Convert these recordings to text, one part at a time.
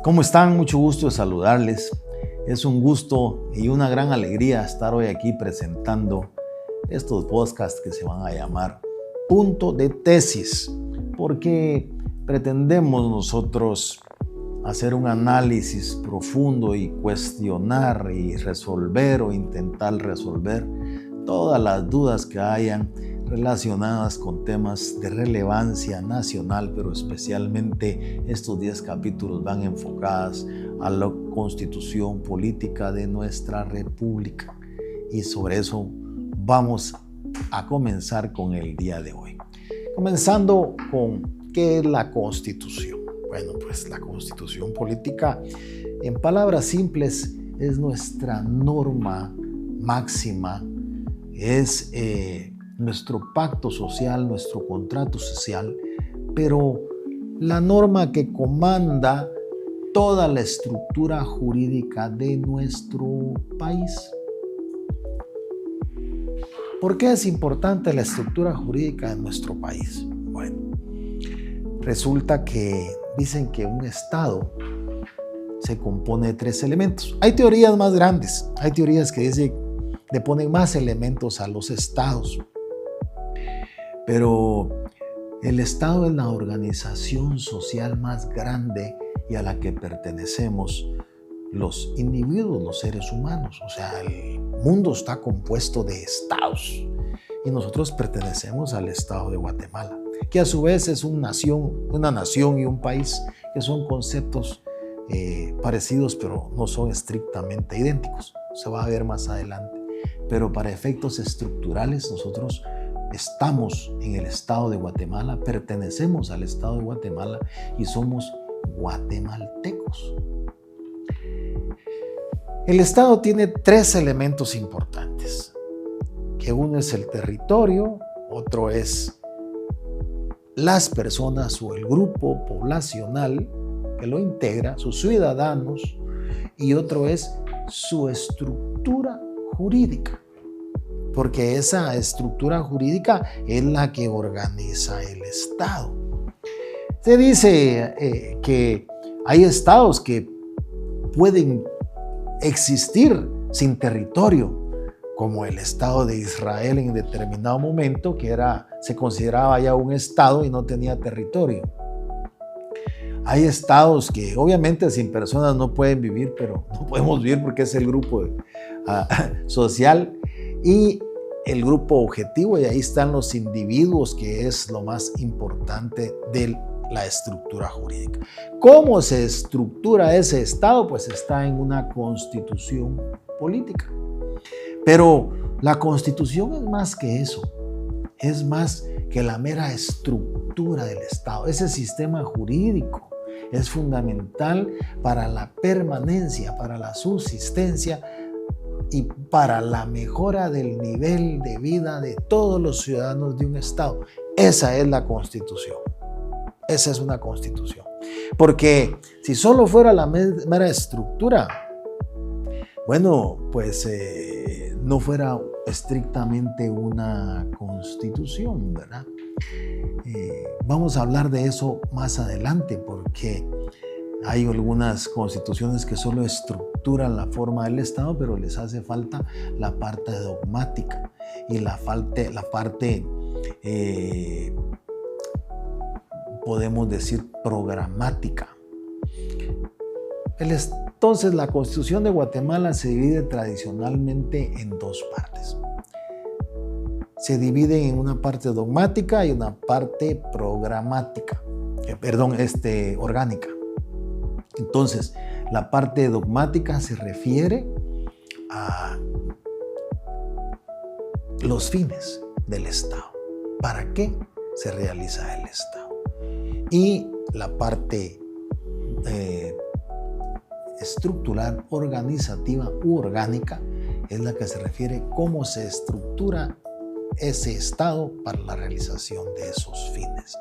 ¿Cómo están? Mucho gusto de saludarles. Es un gusto y una gran alegría estar hoy aquí presentando estos podcasts que se van a llamar Punto de Tesis, porque pretendemos nosotros hacer un análisis profundo y cuestionar y resolver o intentar resolver todas las dudas que hayan relacionadas con temas de relevancia nacional, pero especialmente estos 10 capítulos van enfocados a la constitución política de nuestra república. Y sobre eso vamos a comenzar con el día de hoy. Comenzando con ¿qué es la constitución? Bueno, pues la constitución política, en palabras simples, es nuestra norma máxima, es nuestro pacto social, nuestro contrato social, pero la norma que comanda toda la estructura jurídica de nuestro país. ¿Por qué es importante la estructura jurídica de nuestro país? Bueno, resulta que dicen que un Estado se compone de 3 elementos. Hay teorías más grandes, hay teorías que dicen le ponen más elementos a los estados. Pero el Estado es la organización social más grande y a la que pertenecemos los individuos, los seres humanos. O sea, el mundo está compuesto de estados y nosotros pertenecemos al Estado de Guatemala, que a su vez es una nación y un país, que son conceptos parecidos, pero no son estrictamente idénticos. Se va a ver más adelante. Pero para efectos estructurales, nosotros estamos en el Estado de Guatemala, pertenecemos al Estado de Guatemala y somos guatemaltecos. El Estado tiene 3 elementos importantes, que uno es el territorio, otro es las personas o el grupo poblacional que lo integra, sus ciudadanos, y otro es su estructura jurídica, porque esa estructura jurídica es la que organiza el Estado. Se dice que hay estados que pueden existir sin territorio, como el Estado de Israel en determinado momento, que se consideraba ya un estado y no tenía territorio. Hay estados que obviamente sin personas no pueden vivir, pero no podemos vivir porque es el grupo social y el grupo objetivo, y ahí están los individuos, que es lo más importante de la estructura jurídica. ¿Cómo se estructura ese Estado? Pues está en una constitución política. Pero la constitución es más que eso, es más que la mera estructura del Estado. Ese sistema jurídico es fundamental para la permanencia, para la subsistencia y para la mejora del nivel de vida de todos los ciudadanos de un Estado. Esa es la Constitución. Esa es una Constitución. Porque si solo fuera la mera estructura, bueno, pues no fuera estrictamente una Constitución, ¿verdad? Vamos a hablar de eso más adelante, porque hay algunas constituciones que solo estructuran la forma del Estado, pero les hace falta la parte dogmática y la parte podemos decir programática. Entonces, la Constitución de Guatemala se divide tradicionalmente en 2 partes. Se divide en una parte dogmática y una parte orgánica. Entonces, la parte dogmática se refiere a los fines del Estado. ¿Para qué se realiza el Estado? Y la parte estructural, organizativa u orgánica es la que se refiere a cómo se estructura ese Estado para la realización de esos fines.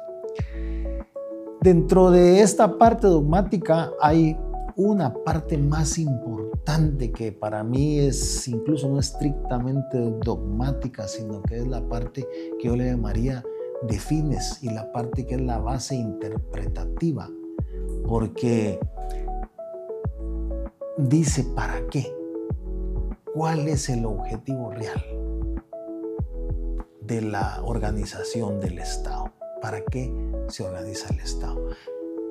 Dentro de esta parte dogmática hay una parte más importante que para mí es incluso no estrictamente dogmática, sino que es la parte que yo le llamaría de fines y la parte que es la base interpretativa, porque dice para qué, cuál es el objetivo real de la organización del Estado, para qué se organiza el Estado.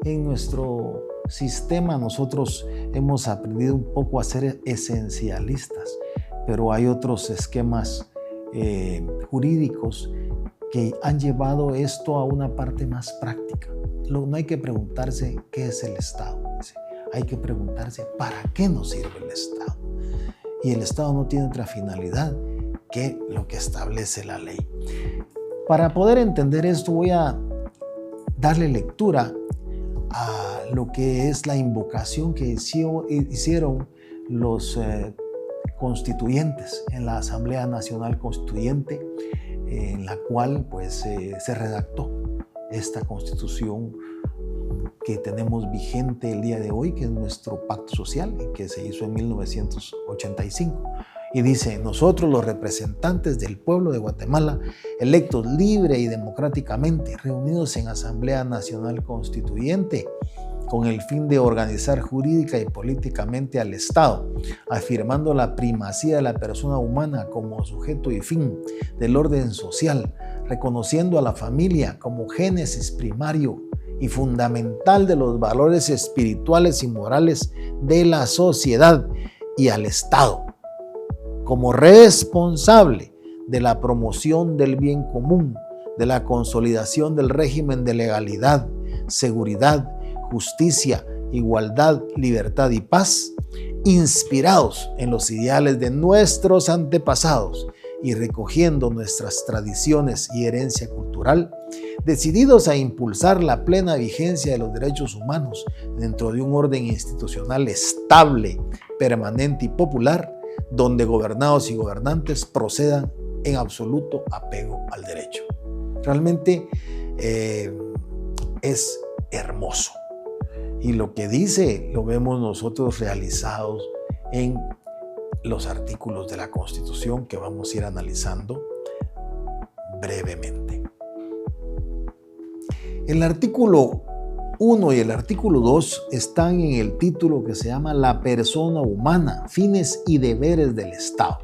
En nuestro sistema nosotros hemos aprendido un poco a ser esencialistas, pero hay otros esquemas jurídicos que han llevado esto a una parte más práctica. No hay que preguntarse qué es el Estado, hay que preguntarse para qué nos sirve el Estado. Y el Estado no tiene otra finalidad que lo que establece la ley. Para poder entender esto voy a darle lectura a lo que es la invocación que hicieron los constituyentes en la Asamblea Nacional Constituyente, en la cual se redactó esta constitución que tenemos vigente el día de hoy, que es nuestro pacto social, que se hizo en 1985. Y dice: nosotros, los representantes del pueblo de Guatemala, electos libre y democráticamente, reunidos en Asamblea Nacional Constituyente, con el fin de organizar jurídica y políticamente al Estado, afirmando la primacía de la persona humana como sujeto y fin del orden social, reconociendo a la familia como génesis primario y fundamental de los valores espirituales y morales de la sociedad, y al Estado como responsable de la promoción del bien común, de la consolidación del régimen de legalidad, seguridad, justicia, igualdad, libertad y paz, inspirados en los ideales de nuestros antepasados y recogiendo nuestras tradiciones y herencia cultural, decididos a impulsar la plena vigencia de los derechos humanos dentro de un orden institucional estable, permanente y popular, donde gobernados y gobernantes procedan en absoluto apego al derecho. Realmente es hermoso. Y lo que dice lo vemos nosotros realizados en los artículos de la Constitución que vamos a ir analizando brevemente. El artículo 1 y el artículo 2 están en el título que se llama La persona humana, fines y deberes del Estado.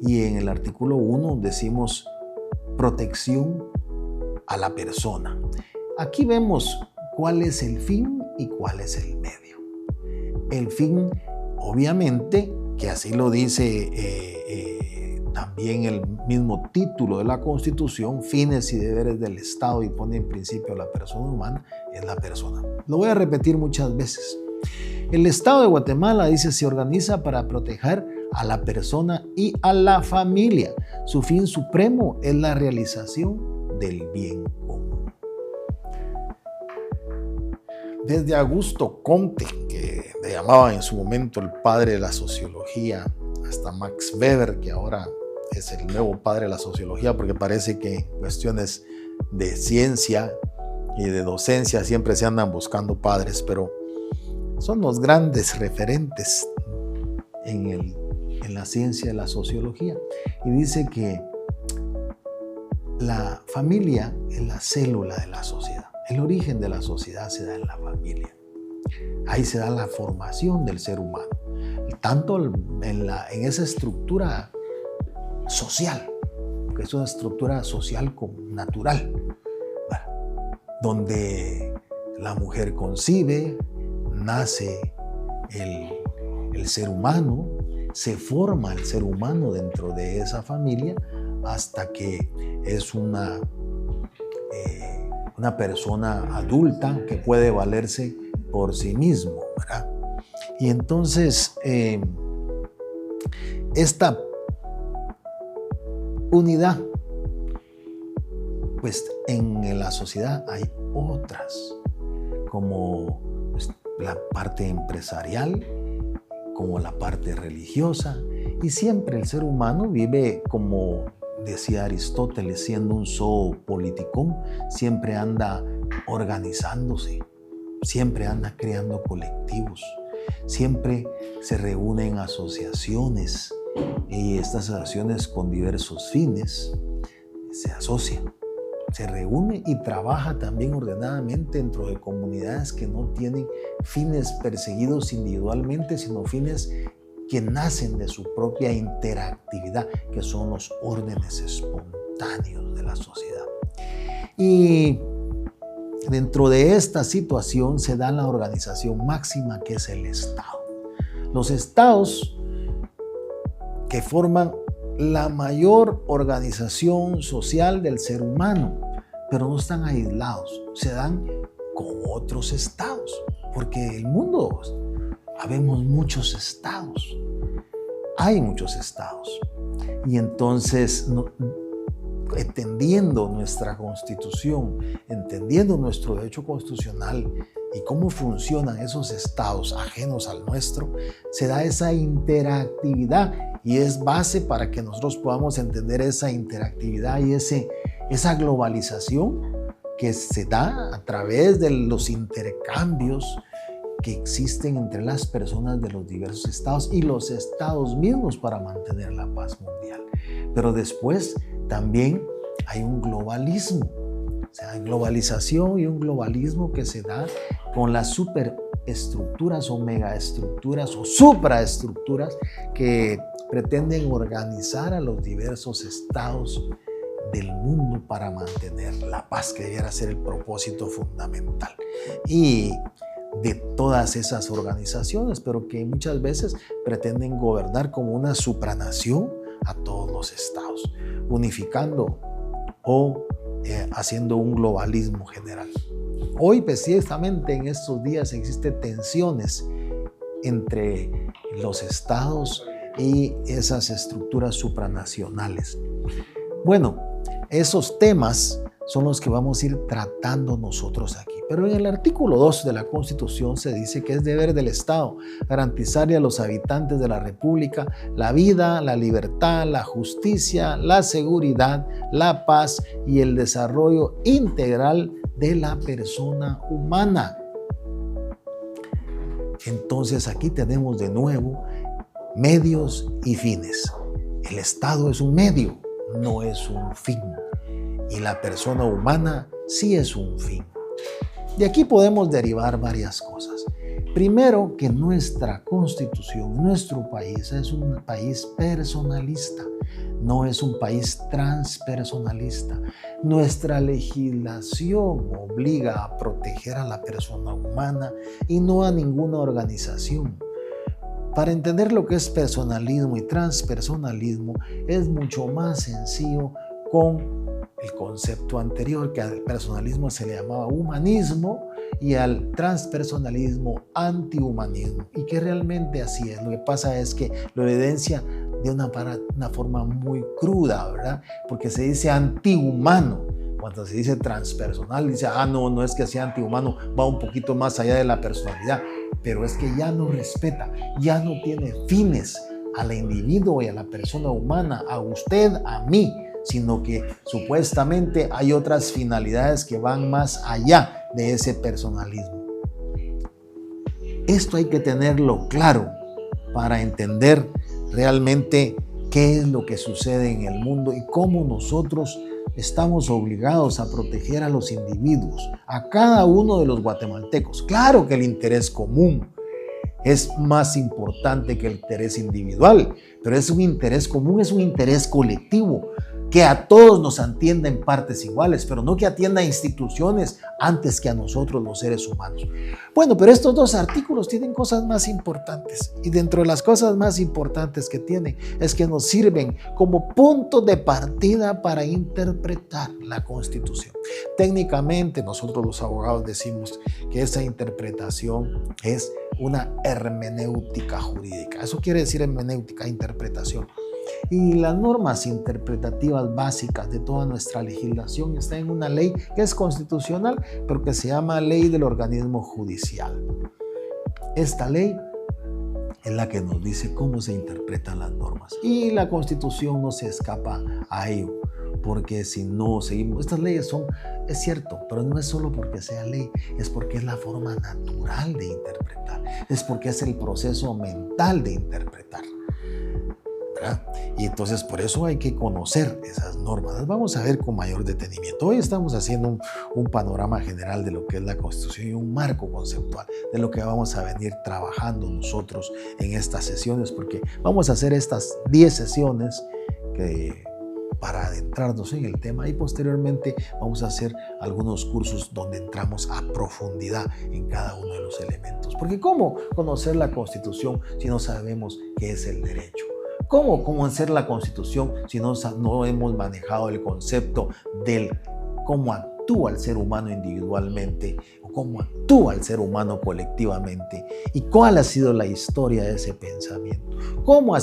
Y en el artículo 1 decimos protección a la persona. Aquí vemos cuál es el fin y cuál es el medio. El fin, obviamente, que así lo dice también el mismo título de la Constitución, fines y deberes del Estado, y pone en principio la persona humana, es la persona. Lo voy a repetir muchas veces. El Estado de Guatemala, dice, se organiza para proteger a la persona y a la familia. Su fin supremo es la realización del bien común. Desde Augusto Comte, que le llamaba en su momento el padre de la sociología, hasta Max Weber, que ahora es el nuevo padre de la sociología, porque parece que en cuestiones de ciencia y de docencia siempre se andan buscando padres, pero son los grandes referentes en la ciencia de la sociología. Y dice que la familia es la célula de la sociedad. El origen de la sociedad se da en la familia. Ahí se da la formación del ser humano, tanto en esa estructura social, que es una estructura social natural, donde la mujer concibe, nace el ser humano, se forma el ser humano dentro de esa familia hasta que es una persona adulta que puede valerse por sí mismo, ¿verdad? Y entonces esta unidad, pues en la sociedad hay otras, como la parte empresarial, como la parte religiosa, y siempre el ser humano vive, como decía Aristóteles, siendo un zoopoliticón, siempre anda organizándose, siempre anda creando colectivos, siempre se reúnen asociaciones, y estas asociaciones con diversos fines se asocian. se reúne y trabaja también ordenadamente dentro de comunidades que no tienen fines perseguidos individualmente, sino fines que nacen de su propia interactividad, que son los órdenes espontáneos de la sociedad. Y dentro de esta situación se da la organización máxima, que es el Estado. Los estados que forman la mayor organización social del ser humano, pero no están aislados, se dan con otros estados, porque el mundo, habemos muchos estados, hay muchos estados, y entonces entendiendo nuestra Constitución, entendiendo nuestro derecho constitucional y cómo funcionan esos estados ajenos al nuestro, se da esa interactividad y es base para que nosotros podamos entender esa interactividad y esa globalización que se da a través de los intercambios que existen entre las personas de los diversos estados y los estados mismos para mantener la paz mundial. Pero después también hay un globalismo, o sea, hay globalización y un globalismo que se da con las superestructuras o megaestructuras o supraestructuras que pretenden organizar a los diversos estados del mundo para mantener la paz, que debiera ser el propósito fundamental. Y de todas esas organizaciones, pero que muchas veces pretenden gobernar como una supranación a todos los estados, unificando o haciendo un globalismo general. Hoy, precisamente en estos días, existen tensiones entre los estados y esas estructuras supranacionales. Bueno, esos temas son los que vamos a ir tratando nosotros aquí. Pero en el artículo 2 de la Constitución se dice que es deber del Estado garantizarle a los habitantes de la República la vida, la libertad, la justicia, la seguridad, la paz y el desarrollo integral de la persona humana. Entonces aquí tenemos de nuevo medios y fines. El Estado es un medio, no es un fin. Y la persona humana sí es un fin. De aquí podemos derivar varias cosas. Primero, que nuestra Constitución, nuestro país es un país personalista, no es un país transpersonalista. Nuestra legislación obliga a proteger a la persona humana y no a ninguna organización. Para entender lo que es personalismo y transpersonalismo es mucho más sencillo con el concepto anterior, que al personalismo se le llamaba humanismo y al transpersonalismo antihumanismo, y que realmente así es. Lo que pasa es que lo evidencia de una forma muy cruda, ¿verdad? Porque se dice antihumano. Cuando se dice transpersonal, dice, no es que sea antihumano, va un poquito más allá de la personalidad, pero es que ya no respeta, ya no tiene fines al individuo y a la persona humana, a usted, a mí, sino que supuestamente hay otras finalidades que van más allá de ese personalismo. Esto hay que tenerlo claro para entender realmente qué es lo que sucede en el mundo y cómo nosotros estamos obligados a proteger a los individuos, a cada uno de los guatemaltecos. Claro que el interés común es más importante que el interés individual, pero es un interés común, es un interés colectivo, que a todos nos atienda en partes iguales, pero no que atienda a instituciones antes que a nosotros los seres humanos. Bueno, pero estos dos artículos tienen cosas más importantes, y dentro de las cosas más importantes que tienen es que nos sirven como punto de partida para interpretar la Constitución. Técnicamente nosotros los abogados decimos que esa interpretación es una hermenéutica jurídica. Eso quiere decir hermenéutica, interpretación. Y las normas interpretativas básicas de toda nuestra legislación están en una ley que es constitucional, pero que se llama Ley del Organismo Judicial. Esta ley es la que nos dice cómo se interpretan las normas. Y la Constitución no se escapa a ello, porque si no seguimos, estas leyes son, es cierto, pero no es solo porque sea ley, es porque es la forma natural de interpretar, es porque es el proceso mental de interpretar. ¿verdad? Y entonces por eso hay que conocer esas normas. Las vamos a ver con mayor detenimiento. Hoy estamos haciendo un panorama general de lo que es la Constitución y un marco conceptual de lo que vamos a venir trabajando nosotros en estas sesiones, porque vamos a hacer estas 10 sesiones para adentrarnos en el tema, y posteriormente vamos a hacer algunos cursos donde entramos a profundidad en cada uno de los elementos. Porque ¿cómo conocer la Constitución si no sabemos qué es el derecho? ¿Cómo conocer la Constitución si no hemos manejado el concepto del cómo actúa el ser humano individualmente o cómo actúa el ser humano colectivamente y cuál ha sido la historia de ese pensamiento? ¿Cómo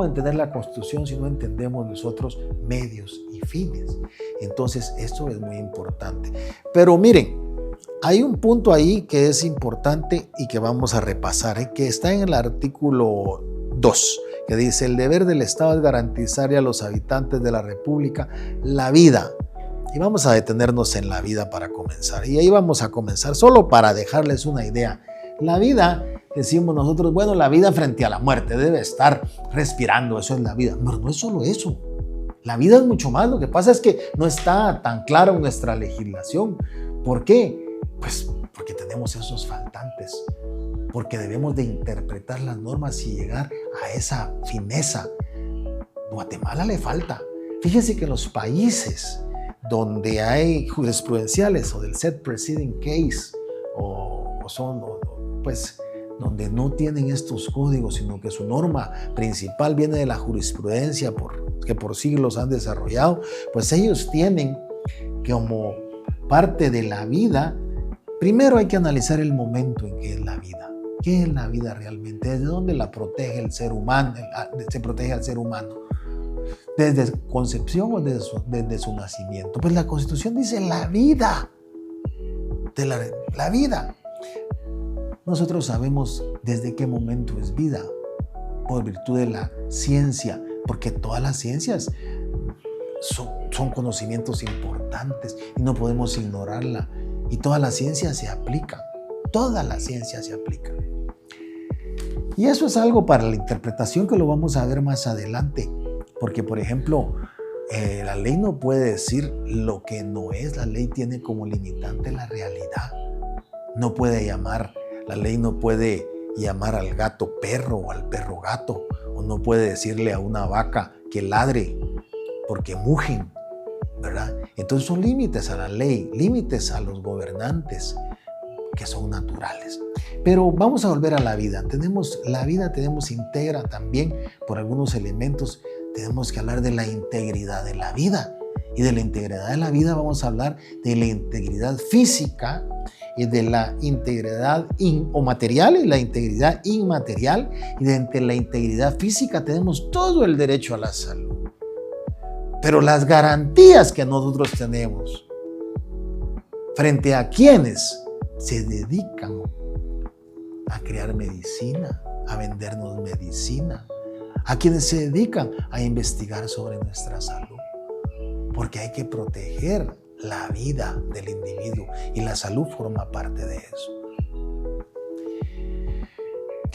entender la Constitución si no entendemos nosotros medios y fines? Entonces, esto es muy importante. Pero miren, hay un punto ahí que es importante y que vamos a repasar, que está en el artículo 2, que dice: el deber del Estado es garantizarle a los habitantes de la República la vida. Y vamos a detenernos en la vida para comenzar. Y ahí vamos a comenzar solo para dejarles una idea. La vida, decimos nosotros, bueno, la vida frente a la muerte, debe estar respirando, eso es la vida. No es solo eso. La vida es mucho más. Lo que pasa es que no está tan claro en nuestra legislación. ¿Por qué? Pues porque tenemos esos faltantes. Porque debemos de interpretar las normas y llegar a esa fineza. Guatemala le falta. Fíjense que en los países donde hay jurisprudenciales o del set preceding case donde no tienen estos códigos, sino que su norma principal viene de la jurisprudencia que por siglos han desarrollado, pues ellos tienen como parte de la vida. Primero hay que analizar el momento en que es la vida. ¿Qué es la vida realmente? ¿Desde dónde la protege el ser humano? Se protege al ser humano. ¿Desde concepción o desde su nacimiento? Pues la Constitución dice la vida. La vida. Nosotros sabemos desde qué momento es vida, por virtud de la ciencia, porque todas las ciencias son conocimientos importantes y no podemos ignorarla. Y toda la ciencia se aplica. Toda la ciencia se aplica. Y eso es algo para la interpretación que lo vamos a ver más adelante. Porque, por ejemplo, la ley no puede decir lo que no es. La ley tiene como limitante la realidad. La ley no puede llamar al gato perro o al perro gato. O no puede decirle a una vaca que ladre porque mugen, ¿verdad? Entonces son límites a la ley, límites a los gobernantes que son naturales. Pero vamos a volver a la vida. La vida tenemos íntegra también por algunos elementos. Tenemos que hablar de la integridad de la vida. Y de la integridad de la vida vamos a hablar de la integridad física y de la integridad material y la integridad inmaterial. Y de la integridad física tenemos todo el derecho a la salud. Pero las garantías que nosotros tenemos frente a quienes se dedican a crear medicina, a vendernos medicina, a quienes se dedican a investigar sobre nuestra salud, porque hay que proteger la vida del individuo y la salud forma parte de eso.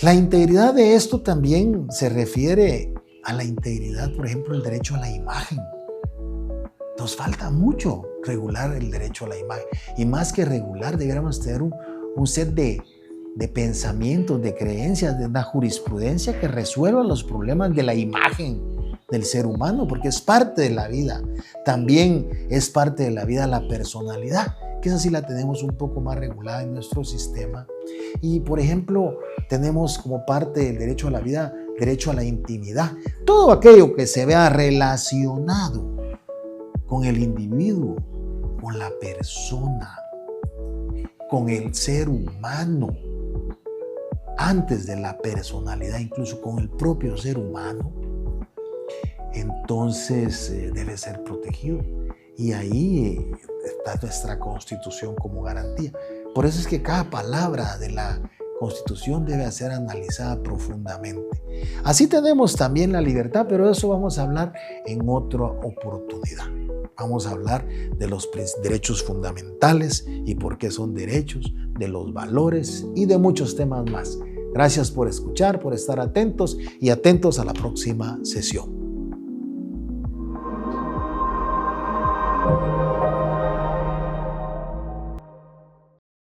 La integridad de esto también se refiere a la integridad, por ejemplo, el derecho a la imagen. Nos falta mucho regular el derecho a la imagen, y más que regular deberíamos tener un set de pensamientos, de creencias, de una jurisprudencia que resuelva los problemas de la imagen del ser humano, porque es parte de la vida. También es parte de la vida la personalidad, que esa sí la tenemos un poco más regulada en nuestro sistema. Y, por ejemplo, tenemos como parte del derecho a la vida, derecho a la intimidad. Todo aquello que se vea relacionado con el individuo, con la persona, con el ser humano, antes de la personalidad, incluso con el propio ser humano, entonces debe ser protegido. Y ahí está nuestra Constitución como garantía. Por eso es que cada palabra de la Constitución debe ser analizada profundamente. Así tenemos también la libertad, pero de eso vamos a hablar en otra oportunidad. Vamos a hablar de los derechos fundamentales y por qué son derechos, de los valores y de muchos temas más. Gracias por escuchar, por estar atentos y atentos a la próxima sesión.